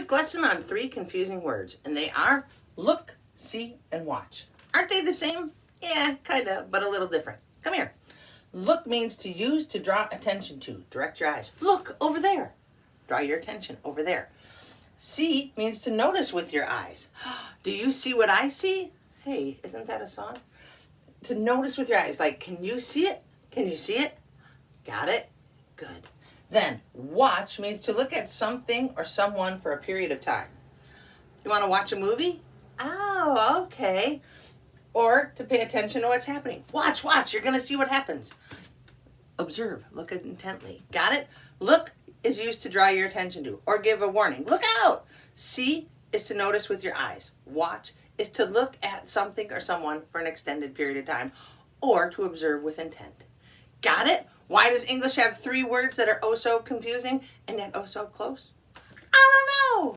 quick lesson on 3 confusing words, and they are look, see, and watch. Aren't they the same? Yeah, kinda, but a little different. Come here. Look means to use to draw attention to. Direct your eyes. Look, over there. Draw your attention over there. See means to notice with your eyes. Do you see what I see? Hey, isn't that a song? To notice with your eyes, like, can you see it? Can you see it? Got it? Good. Then, watch means to look at something or someone for a period of time. You want to watch a movie? Oh, okay. Or to pay attention to what's happening. Watch, you're going to see what happens. Observe, look intently. Got it? Look is used to draw your attention to or give a warning. Look out! See is to notice with your eyes. Watch is to look at something or someone for an extended period of time or to observe with intent. Got it? Why does English have 3 words that are oh so confusing and yet oh so close? I don't know.